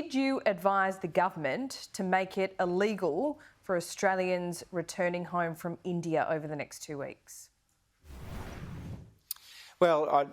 Did you advise the government to make it illegal for Australians returning home from India over the next 2 weeks? Well,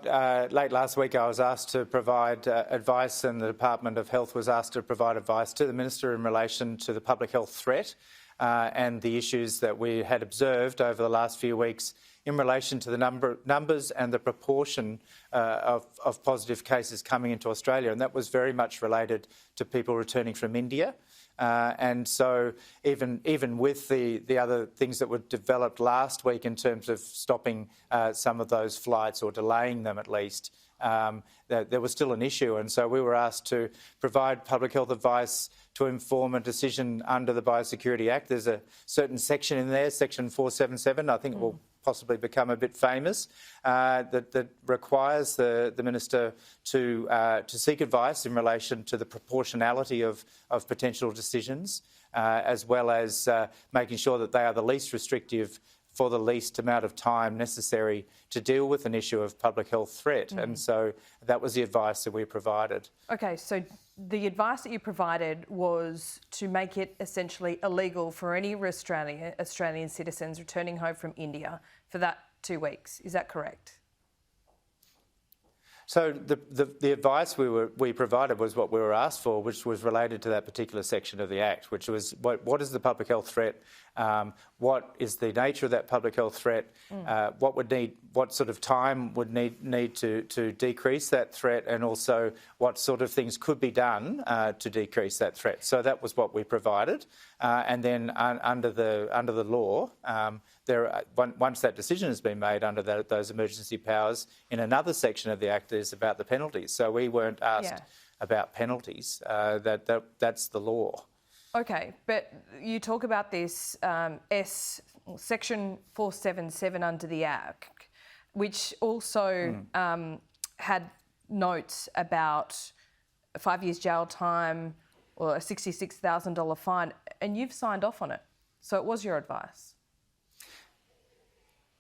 late last week I was asked to provide advice, and the Department of Health was asked to provide advice to the Minister in relation to the public health threat and the issues that we had observed over the last few weeks in relation to the numbers and the proportion of positive cases coming into Australia. And that was very much related to people returning from India. And so even with the other things that were developed last week in terms of stopping some of those flights or delaying them at least, there was still an issue. And so we were asked to provide public health advice to inform a decision under the Biosecurity Act. There's a certain section in there, section 477, I think it will possibly become a bit famous, that requires the Minister to seek advice in relation to the proportionality of potential decisions, as well as making sure that they are the least restrictive for the least amount of time necessary to deal with an issue of public health threat. And so that was the advice that we provided. Okay, so the advice that you provided was to make it essentially illegal for any Australian citizens returning home from India for that 2 weeks. Is that correct? So the advice we provided was what we were asked for, which was related to that particular section of the Act, which was what is the public health threat, what is the nature of that public health threat, what sort of time would need to decrease that threat, and also what sort of things could be done to decrease that threat. So that was what we provided, and then under the law, once that decision has been made under those emergency powers, in another section of the Act is about the penalties. So we weren't asked about penalties. That's the law. Okay, but you talk about this section 477 under the Act, which also had notes about 5 years jail time or a $66,000 fine, and you've signed off on it. So it was your advice.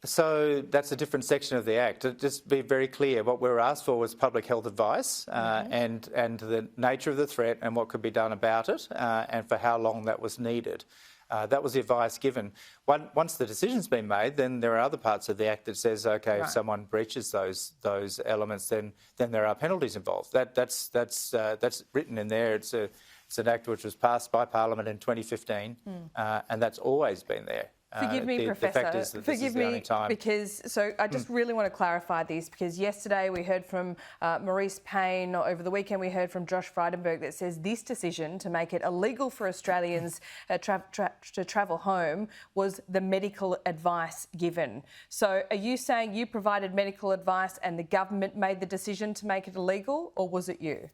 So that's a different section of the Act. Just to be very clear, what we were asked for was public health advice and the nature of the threat and what could be done about it and for how long that was needed. That was the advice given. Once the decision's been made, then there are other parts of the Act that says, okay, if someone breaches those elements, then there are penalties involved. That's written in there. It's an Act which was passed by Parliament in 2015, and that's always been there. Forgive me, Professor. Forgive me, because I just really want to clarify this, because yesterday we heard from Maurice Payne, or over the weekend we heard from Josh Frydenberg, that says this decision to make it illegal for Australians to travel home was the medical advice given. So are you saying you provided medical advice and the government made the decision to make it illegal, or was it you?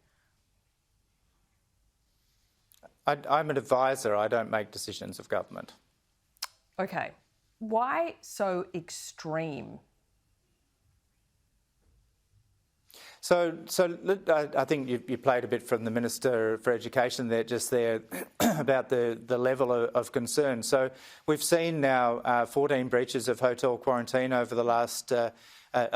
I'm an advisor. I don't make decisions of government. Okay. Why so extreme? So I think you played a bit from the Minister for Education there about the level of concern. So we've seen now 14 breaches of hotel quarantine over the last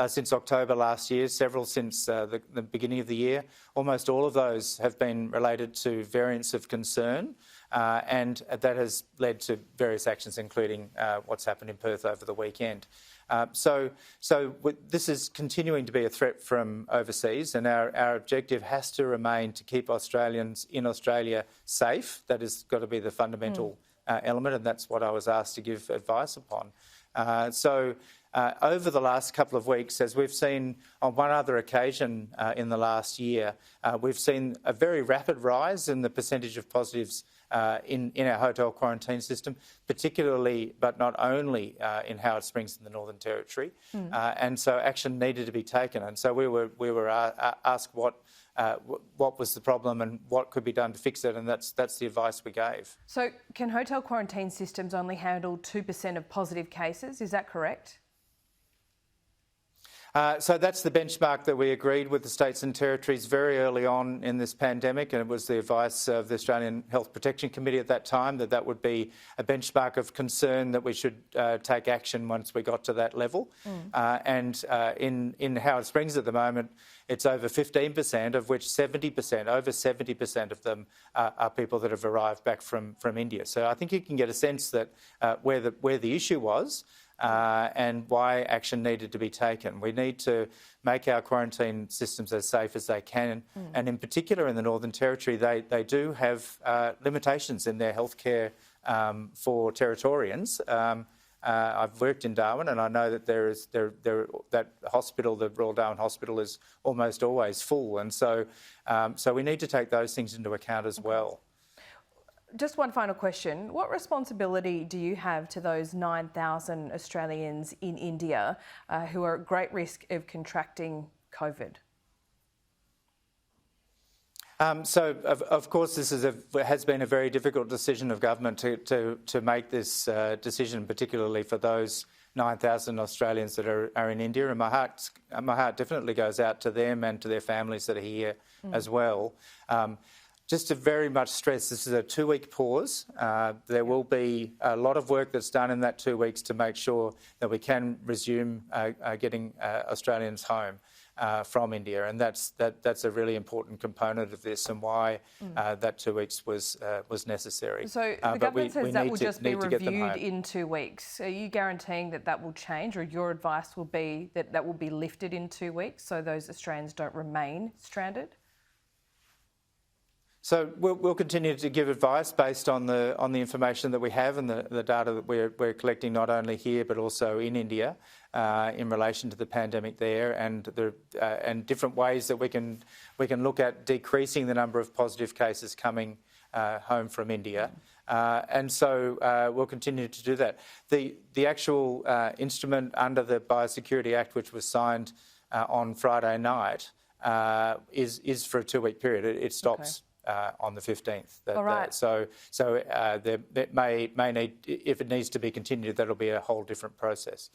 since October last year, several since the beginning of the year. Almost all of those have been related to variants of concern. And that has led to various actions, including what's happened in Perth over the weekend. So this is continuing to be a threat from overseas, and our objective has to remain to keep Australians in Australia safe. That has got to be the fundamental element, and that's what I was asked to give advice upon. Over the last couple of weeks, as we've seen on one other occasion in the last year, we've seen a very rapid rise in the percentage of positives in our hotel quarantine system, particularly but not only in Howard Springs in the Northern Territory. And so action needed to be taken. And so we were asked what was the problem and what could be done to fix it, and that's the advice we gave. So can hotel quarantine systems only handle 2% of positive cases? Is that correct? So that's the benchmark that we agreed with the states and territories very early on in this pandemic, and it was the advice of the Australian Health Protection Committee at that time that would be a benchmark of concern, that we should take action once we got to that level. And in Howard Springs at the moment, it's over 15%, of which over 70% of them are people that have arrived back from India. So I think you can get a sense that where the issue was, and why action needed to be taken. We need to make our quarantine systems as safe as they can, and in particular in the Northern Territory, they do have limitations in their healthcare for Territorians. I've worked in Darwin, and I know that that hospital, the Royal Darwin Hospital, is almost always full, and so we need to take those things into account as well. Just one final question. What responsibility do you have to those 9,000 Australians in India who are at great risk of contracting COVID? So, of course, this has been a very difficult decision of government to make this decision, particularly for those 9,000 Australians that are in India. And my heart definitely goes out to them and to their families that are here as well. Just to very much stress, this is a 2-week pause. There will be a lot of work that's done in that 2 weeks to make sure that we can resume getting Australians home from India, and that's a really important component of this, and why that 2 weeks was necessary. So the government says that will just be reviewed in 2 weeks. Are you guaranteeing that will change, or your advice will be that will be lifted in 2 weeks, so those Australians don't remain stranded? So we'll continue to give advice based on the information that we have and the data that we're collecting, not only here but also in India, in relation to the pandemic there, and different ways that we can look at decreasing the number of positive cases coming home from India, and so we'll continue to do that. The actual instrument under the Biosecurity Act, which was signed on Friday night, is for a 2-week period. It stops. On the 15th. All right. So there may need, if it needs to be continued, that'll be a whole different process.